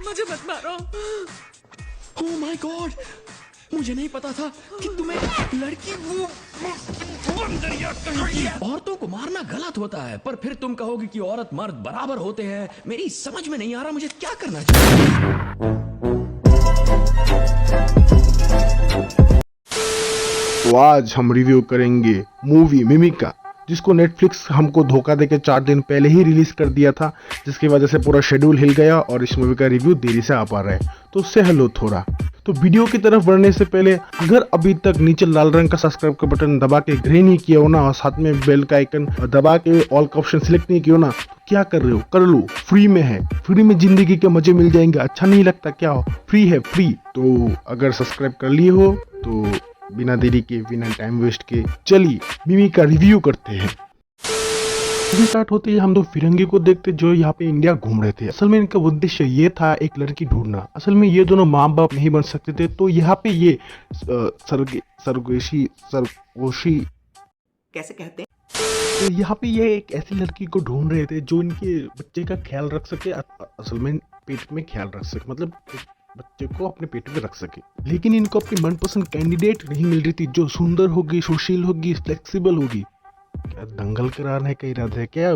मुझे मत मारो। ओह माय गॉड, मुझे नहीं पता था कि तुम्हें लड़की वो औरतों को मारना गलत होता है, पर फिर तुम कहोगे कि औरत मर्द बराबर होते हैं। मेरी समझ में नहीं आ रहा मुझे क्या करना चाहिए। तो आज हम रिव्यू करेंगे मूवी मिमिका, जिसको नेटफ्लिक्स हमको धोखा देके 4 दिन पहले ही रिलीज कर दिया था, जिसकी वजह से पूरा शेड्यूल हिल गया और इस मूवी का रिव्यू देरी से आ पा रहा है। तो उससे हेलो थोड़ा। तो वीडियो की तरफ बढ़ने से पहले अगर अभी तक नीचे लाल रंग का सब्सक्राइब का बटन दबा के ग्रे नहीं किया हो ना, और साथ में बेल का आइकन दबा के ऑल का ऑप्शन सिलेक्ट नहीं किया हो ना, तो क्या कर रहे हो, कर लो, फ्री में है। फ्री में जिंदगी के मजे मिल जाएंगे। अच्छा नहीं लगता क्या? हो फ्री है, फ्री। तो अगर सब्सक्राइब कर लिए हो तो बिना देरी के, बिना टाइम वेस्ट के चलिए मिमी का रिव्यू करते हैं। स्टार्ट होते ही हम दो फिरंगी को देखते जो यहाँ पे इंडिया घूम रहे थे। असल में इनका उद्देश्य ये था एक लड़की ढूंढना। असल में ये दोनों माँ बाप नहीं बन सकते थे, तो यहाँ पे ये सरगोशी कैसे कहते हैं? तो यहाँ पे ये एक ऐसी लड़की को ढूंढ रहे थे जो इनके बच्चे का ख्याल रख सके। असल में पेट में ख्याल रख सके, मतलब बच्चे को अपने पेट में रख सके। लेकिन इनको अपनी मनपसंद कैंडिडेट नहीं मिल रही थी, जो सुंदर होगी, सुशील होगी, फ्लेक्सिबल होगी। क्या दंगल कराने का इरादा है क्या?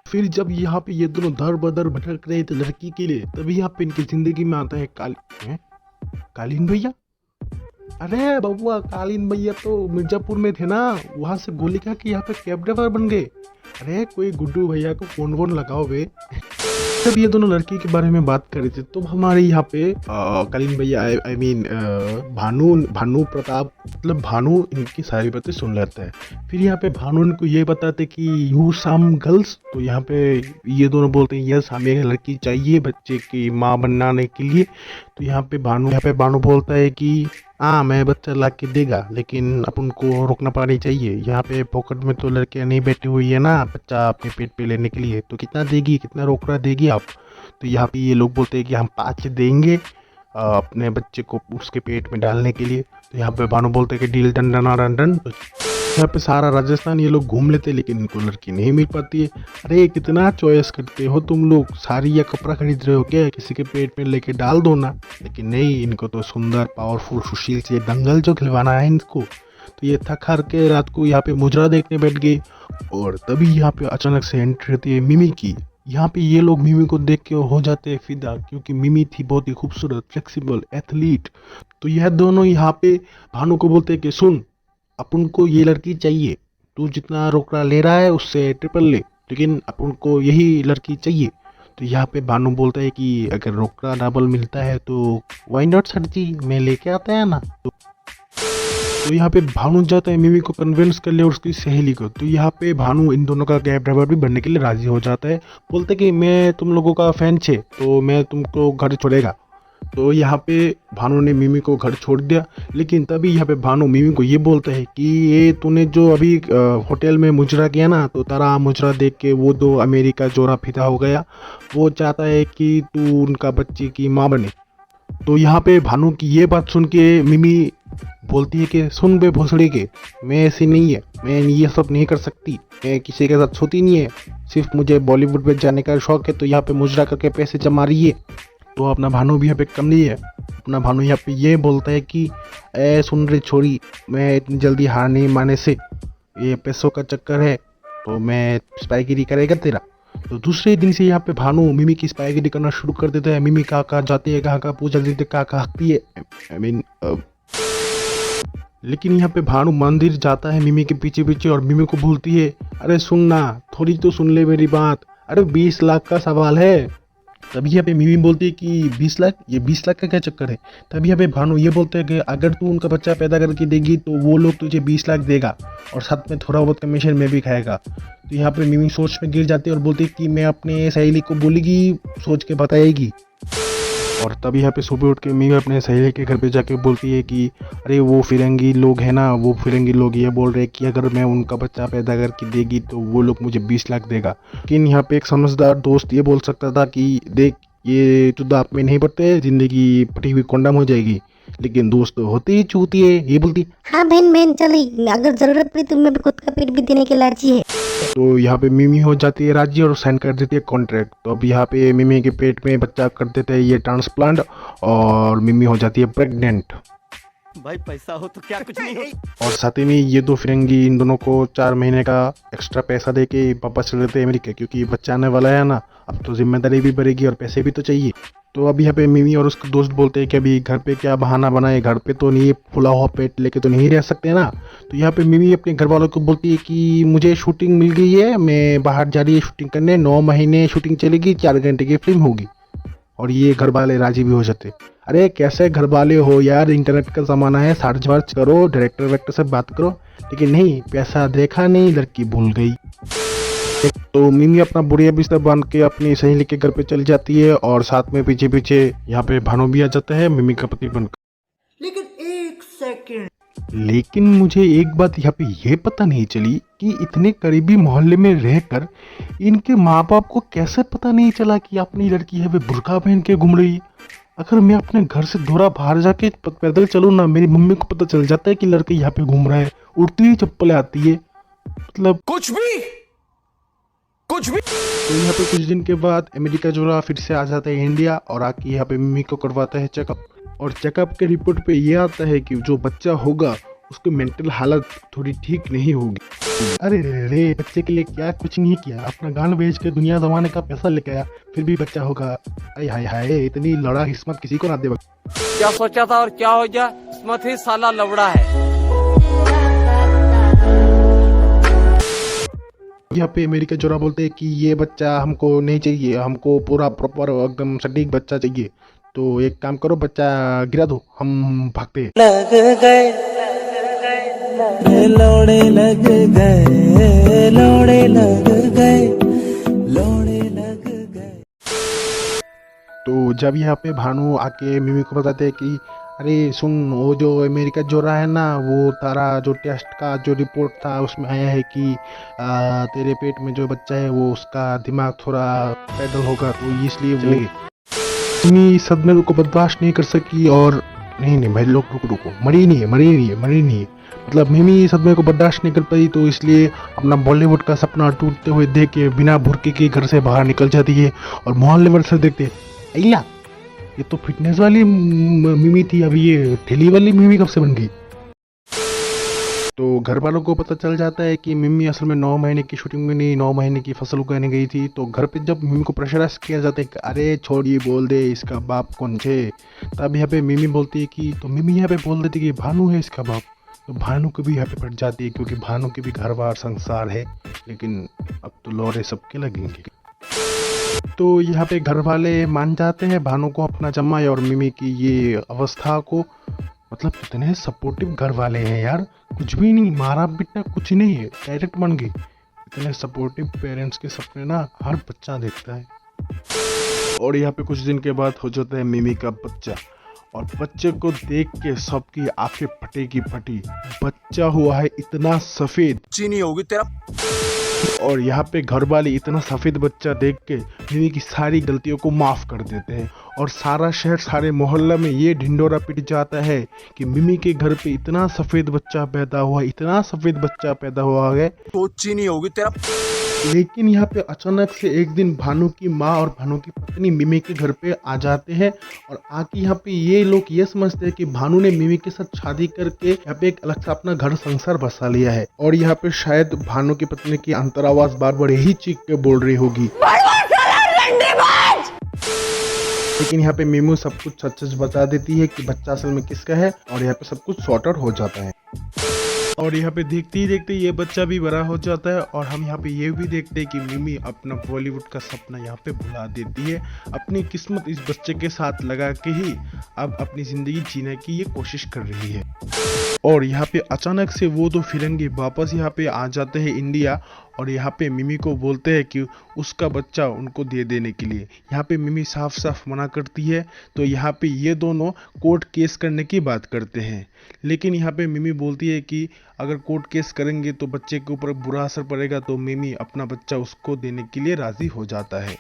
फिर जब यहाँ पे ये दोनों दर बदर भटक रहे थे लड़की के लिए, तभी यहाँ पे इनकी जिंदगी में आता है कालीन भैया। अरे बबुआ, कालीन भैया तो मिर्जापुर में थे ना, वहां से गोली खा के यहाँ पे कैब ड्राइवर बन गए। अरे कोई गुड्डू भैया को फोन वोन लगाओ बे। जब ये दोनों लड़की के बारे में बात कर रहे थे तो हमारे यहाँ पे कालीन भैया आई मीन भानु प्रताप, मतलब भानु इनकी सारी बातें सुन लेता है। फिर यहाँ पे भानु इनको ये बताते कि यू सम गर्ल्स, तो यहाँ पे ये दोनों बोलते हैं यस, हमें एक लड़की चाहिए बच्चे की माँ बनाने के लिए। तो यहाँ पे भानु बोलता है कि हाँ मैं बच्चा ला के देगा, लेकिन अपन को रोकना पानी चाहिए। यहाँ पे पॉकेट में तो लड़कियाँ नहीं बैठी हुई है ना बच्चा अपने पेट पे लेने के लिए, तो कितना देगी, कितना रोकड़ा देगी आप? तो यहाँ पे ये लोग बोलते हैं कि हम 5 देंगे अपने बच्चे को उसके पेट में डालने के लिए। तो यहाँ पे भानु बोलते हैं कि deal done done done done. तो यहाँ पे सारा राजस्थान ये लोग घूम लेते, लेकिन इनको लड़की नहीं मिल पाती है। अरे कितना चॉइस करते हो तुम लोग, साड़ी या कपड़ा खरीद रहे हो क्या? किसी के पेट में लेके डाल दो ना। लेकिन नहीं, इनको तो सुंदर, पावरफुल, सुशील से दंगल जो खिलवाना है इनको। तो ये थक हार के रात को यहाँ पे मुजरा देखने बैठ गए, और तभी यहाँ पे अचानक से एंट्री होती है मिमी की। यहाँ पे ये लोग मिमी को देख के हो जाते हैं फिदा, क्योंकि मिमी थी बहुत ही खूबसूरत, फ्लेक्सिबल, एथलीट। तो यह दोनों यहाँ पे भानु को बोलते हैं कि सुन, अपन को ये लड़की चाहिए, तू जितना रोकड़ा ले रहा है उससे ट्रिपल ले, लेकिन अपन को यही लड़की चाहिए। तो यहाँ पे भानु बोलता है कि अगर रोकड़ा डबल मिलता है तो वाई नॉट सर जी, मैं लेके आता है ना। तो यहाँ पे भानु जाता है मिमी को कन्विंस कर ले और उसकी सहेली को। तो यहाँ पे भानु इन दोनों का कैब ड्राइवर भी बनने के लिए राजी हो जाता है। बोलते कि मैं तुम लोगों का फैन छे, तो मैं तुमको घर छोड़ेगा। तो यहाँ पे भानु ने मिमी को घर छोड़ दिया। लेकिन तभी यहाँ पे भानु मिमी को ये बोलता है कि ये तूने जो अभी होटल में मुजरा किया ना, तो तारा मुजरा देख के वो दो अमेरिका जोरा फिदा हो गया। वो चाहता है कि तू उनका बच्चे की माँ बने। तो यहाँ पे भानु की ये बात सुन के मिमी बोलती है कि सुन बे भोसड़ी के, मैं ऐसी नहीं है, मैं ये सब नहीं कर सकती, मैं किसी के साथ सोती नहीं है, सिर्फ मुझे बॉलीवुड में जाने का शौक है। तो यहाँ पे मुजरा करके पैसे जमा रही है। तो अपना भानु भी यहाँ पे कम नहीं है। अपना भानु यहाँ पे ये बोलता है कि ए सुन रे छोरी, मैं इतनी जल्दी हार नहीं माने से, ये पैसों का चक्कर है, तो मैं स्पाईगिरी करेगा तेरा। तो दूसरे दिन से यहाँ पे भानु मिमी की स्पाईगिरी करना शुरू कर देता है। मिमी कहाँ जाती है, कहाँ पूजा देती है, कहाँ हकती है, आई मीन लेकिन यहाँ पे भानु मंदिर जाता है मिमी के पीछे पीछे, और मिमी को बोलती है अरे सुन ना, थोड़ी तो सुन ले मेरी बात, अरे 20 लाख का सवाल है। तभी यहाँ पे मिमी बोलती है कि 20 लाख, ये 20 लाख का क्या चक्कर है? तभी यहाँ पे भानु ये बोलते हैं कि अगर तू उनका बच्चा पैदा करके देगी तो वो लोग तुझे 20 लाख देगा, और साथ में थोड़ा बहुत कमीशन में भी खाएगा। तो यहाँ पे मिमी सोच में गिर जाती है और बोलती है कि मैं अपने सहेली को बोलेगी, सोच के बताएगी। और तभी यहाँ पे सुबह उठ के मिमी अपने सहेली के घर पे जाके बोलती है कि अरे वो फिरंगी लोग हैं ना, वो फिरंगी लोग ये बोल रहे हैं कि अगर मैं उनका बच्चा पैदा करके देगी तो वो लोग मुझे 20 लाख देगा। लेकिन यहाँ पे एक समझदार दोस्त ये बोल सकता था कि देख, ये तो दांत में नहीं पड़ते, जिंदगी पटी हुई कोंडम हो जाएगी। लेकिन दोस्त होते ही चूतिए, ये बोलती हाँ बहन बहन चली, अगर जरूरत पड़ी तो मैं भी खुद का पेट भी देने के लायक है। तो यहाँ पे मिमी हो जाती है राजी और साइन कर देती है कॉन्ट्रैक्ट। तो अब यहाँ पे मिमी के पेट में बच्चा कर देते हैं ये ट्रांसप्लांट और मिमी हो जाती है प्रेग्नेंट। भाई पैसा हो तो क्या कुछ नहीं हो। और साथ ही में ये दो फिरंगी इन दोनों को 4 महीने का एक्स्ट्रा पैसा दे के वापस चले जाते हैं अमेरिका, क्योंकि बच्चा आने वाला है ना, अब तो जिम्मेदारी भी बढ़ेगी और पैसे भी तो चाहिए। तो अब यहाँ पे मिमी और उसके दोस्त बोलते हैं कि अभी घर पे क्या बहाना बनाए, घर पे तो नहीं फुला हुआ पेट लेके तो नहीं रह सकते ना। तो यहाँ पे मिमी अपने घर वालों को बोलती है कि मुझे शूटिंग मिल गई है, मैं बाहर जा रही है शूटिंग करने, 9 महीने शूटिंग चलेगी, 4 घंटे की फिल्म होगी। और ये घर वाले राजी भी हो जाते। अरे कैसे घर वाले हो यार, इंटरनेट का ज़माना है, सर्च वर्च करो, डायरेक्टर वेक्टर से बात करो। लेकिन नहीं, पैसा देखा नहीं, लड़की भूल गई। तो मिमी अपना बुढ़िया बिस्तर बांध के अपनी सहेली के घर पे चली जाती है और साथ में पीछे पीछे यहाँ पे भानु भी आ जाता है मिमी का पति बनकर। लेकिन मुझे एक बात यहाँ पे ये पता नहीं चली कि इतने करीबी मोहल्ले में रहकर इनके माँ बाप को कैसे पता नहीं चला कि अपनी लड़की है वे बुर्का पहन के घूम रही है। अगर मैं अपने घर से थोड़ा बाहर जाके पैदल चलूँ ना, मेरी मम्मी को पता चल जाता है कि लड़की यहाँ पे घूम रहा है, उड़ती हुई चप्पलें आती है, मतलब कुछ भी। तो यहाँ पे कुछ दिन के बाद अमेरिका जोड़ा फिर से आ जाता है इंडिया और आके यहाँ पे मम्मी को करवाता है चेकअप। और चेकअप के रिपोर्ट पे ये आता है कि जो बच्चा होगा उसकी मेंटल हालत थोड़ी ठीक नहीं होगी। अरे रे, बच्चे के लिए क्या कुछ नहीं किया, अपना गान बेच के दुनिया जमाने का पैसा लेके आया, फिर भी बच्चा होगा। हाय हाय हाय, इतनी लड़ा किस्मत किसी को ना दे। क्या सोचा था और क्या हो गया, किस्मत ही साला लवड़ा है। यहाँ पे अमेरिका जोड़ा बोलते हैं कि ये बच्चा हमको नहीं चाहिए, हमको पूरा प्रॉपर एकदम सटीक बच्चा चाहिए। तो एक काम करो, बच्चा गिरा दो, हम भागते हैं। लग गए लोड़े लग गए, लोड़े लग गए, लोड़े लग गए। तो जब यहाँ पे भानु आके मिमी को बताते हैं कि अरे सुन, वो जो अमेरिका जोड़ा है ना, वो तारा जो टेस्ट का जो रिपोर्ट था उसमें आया है कि तेरे पेट में जो बच्चा है वो उसका दिमाग थोड़ा पैदल होगा, तो इसलिए चले गए। मिमी इस सदमे को बर्दाश्त नहीं कर सकी और नहीं भाई लोग रुको, मरी नहीं है। मतलब मिमी इस सदमे को बर्दाश्त नहीं कर पाई, तो इसलिए अपना बॉलीवुड का सपना टूटते हुए देख के बिना भुरके के घर से बाहर निकल जाती है और मोहल्ले वाले से देखते अइला, ये तो फिटनेस वाली मिमी थी, अभी ये ठेली वाली मिमी कब से बन गई। तो घर वालों को पता चल जाता है कि मिमी असल में 9 महीने की शूटिंग में नहीं, 9 महीने की फसल उगाने गई थी। तो घर पे जब मिमी को प्रेशराइज किया जाता है कि अरे छोड़िए, बोल दे इसका बाप कौन छे, तब यहाँ पे मिमी बोलती है कि, तो मिमी यहाँ पे बोल देती कि भानु है इसका बाप। तो भानु को भी यहाँ पे पड़ जाती है, क्योंकि भानु के भी घर बार संसार है, लेकिन अब तो लौरे सबके लगेंगे। तो यहाँ पे घर वाले मान जाते हैं भानु को अपना जमाई और मिमी की ये अवस्था को। मतलब कितने सपोर्टिव घर वाले हैं यार, कुछ भी नहीं, मारा पीटा कुछ नहीं है, डायरेक्ट बन गई। इतने सपोर्टिव पेरेंट्स के सपने ना हर बच्चा देखता है। और यहाँ पे कुछ दिन के बाद हो जाता है मिमी का बच्चा, और बच्चे को देख के सबकी आंखें फटे की फटी। बच्चा हुआ है इतना सफेद, चीनी होगी तेरा। और यहाँ पे घर वाले इतना सफेद बच्चा देख के मिमी की सारी गलतियों को माफ कर देते हैं। और सारा शहर, सारे मोहल्ला में ये ढिंडोरा पिट जाता है कि मिमी के घर पे इतना सफेद बच्चा पैदा हुआ है, तो चीनी होगी तेरा। लेकिन यहाँ पे अचानक से एक दिन भानु की माँ और भानु की पत्नी मिमी के घर पे आ जाते हैं। और आके यहाँ पे ये लोग ये समझते हैं कि भानु ने मिमी के साथ शादी करके यहाँ पे एक अलग सा अपना घर संसार बसा लिया है। और यहाँ पे शायद भानु की पत्नी की अंतर आवाज बार बार यही चीख के बोल रही होगी। लेकिन यहाँ पे मीमू सब कुछ सच सच बता देती है कि बच्चा असल में किसका है, और यहाँ पे सब कुछ सॉर्ट आउट हो जाता है। और यहाँ पे देखते ही देखते ये बच्चा भी बड़ा हो जाता है। और हम यहाँ पे ये भी देखते हैं कि मिमी अपना बॉलीवुड का सपना यहाँ पे भुला देती है, अपनी किस्मत इस बच्चे के साथ लगा के ही अब अपनी जिंदगी जीने की ये कोशिश कर रही है। और यहाँ पे अचानक से वो दो फिरंगी वापस यहाँ पे आ जाते हैं इंडिया, और यहाँ पे मिमी को बोलते हैं कि उसका बच्चा उनको दे देने के लिए। यहाँ पे मिमी साफ साफ मना करती है। तो यहाँ पे ये दोनों कोर्ट केस करने की बात करते हैं। लेकिन यहाँ पे मिमी बोलती है कि अगर कोर्ट केस करेंगे तो बच्चे के ऊपर बुरा असर पड़ेगा, तो मिमी अपना बच्चा उसको देने के लिए राजी हो जाता है।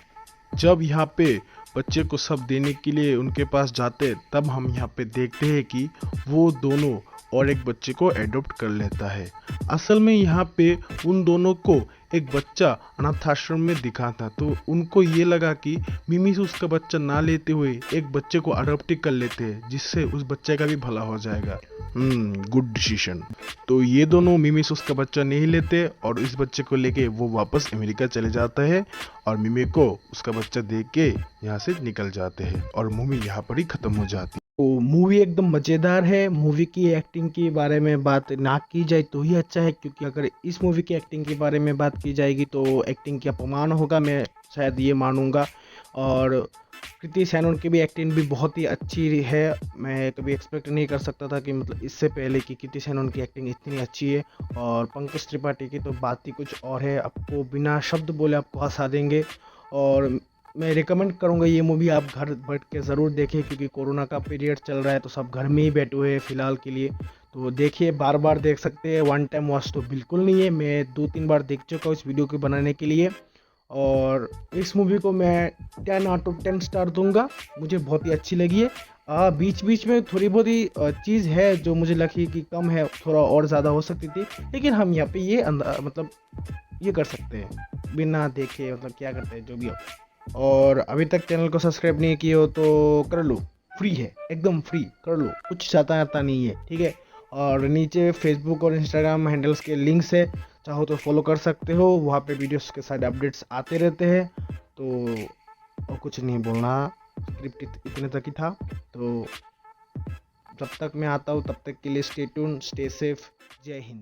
जब यहाँ पे बच्चे को सब देने के लिए उनके पास जाते, तब हम यहाँ पे देखते हैं कि वो दोनों और एक बच्चे को एडॉप्ट कर लेता है। असल में यहाँ पे उन दोनों को एक बच्चा अनाथ आश्रम में दिखा था, तो उनको ये लगा कि मिमी से उसका बच्चा ना लेते हुए एक बच्चे को अडॉप्ट कर लेते हैं, जिससे उस बच्चे का भी भला हो जाएगा। Good decision. तो ये दोनों मिमी से उसका बच्चा नहीं लेते और इस बच्चे को लेके वो वापस अमेरिका चले जाता है और मिमी को उसका बच्चा दे के यहाँ से निकल जाते हैं और मूवी यहाँ पर ही खत्म हो जाती है। तो मूवी एकदम मज़ेदार है। मूवी की एक्टिंग के बारे में बात ना की जाए तो ही अच्छा है, क्योंकि अगर इस मूवी की एक्टिंग के बारे में बात की जाएगी तो एक्टिंग का अपमान होगा, मैं शायद ये मानूंगा। और कृति सेनन की भी एक्टिंग भी बहुत ही अच्छी है। मैं कभी एक्सपेक्ट नहीं कर सकता था कि मतलब इससे पहले कि कृति सेनन की एक्टिंग इतनी अच्छी है। और पंकज त्रिपाठी की तो बात ही कुछ और है, आपको बिना शब्द बोले आपको हंसा देंगे। और मैं रिकमेंड करूँगा ये मूवी आप घर बैठ के ज़रूर देखें, क्योंकि कोरोना का पीरियड चल रहा है तो सब घर में ही बैठे हुए हैं फ़िलहाल के लिए। तो देखिए, बार बार देख सकते हैं, वन टाइम वॉच तो बिल्कुल नहीं है। मैं 2-3 बार देख चुका हूँ इस वीडियो को बनाने के लिए। और इस मूवी को मैं 10 आउट ऑफ 10 स्टार दूंगा। मुझे बहुत ही अच्छी लगी है। बीच बीच में थोड़ी बहुत ही चीज़ है जो मुझे लगी कि कम है, थोड़ा और ज़्यादा हो सकती थी, लेकिन हम यहाँ पे ये मतलब ये कर सकते हैं बिना देखे, मतलब क्या करते हैं जो भी हो। और अभी तक चैनल को सब्सक्राइब नहीं किए हो तो कर लो, फ्री है, एकदम फ्री, कर लो, कुछ चाहता आता नहीं है, ठीक है। और नीचे फेसबुक और इंस्टाग्राम हैंडल्स के लिंक्स है, चाहो तो फॉलो कर सकते हो, वहाँ पे वीडियोस के साथ अपडेट्स आते रहते हैं। तो और कुछ नहीं बोलना, स्क्रिप्ट इतने तक ही था। तो जब तक मैं आता हूँ तब तक के लिए स्टे ट्यून, स्टे सेफ, जय हिंद।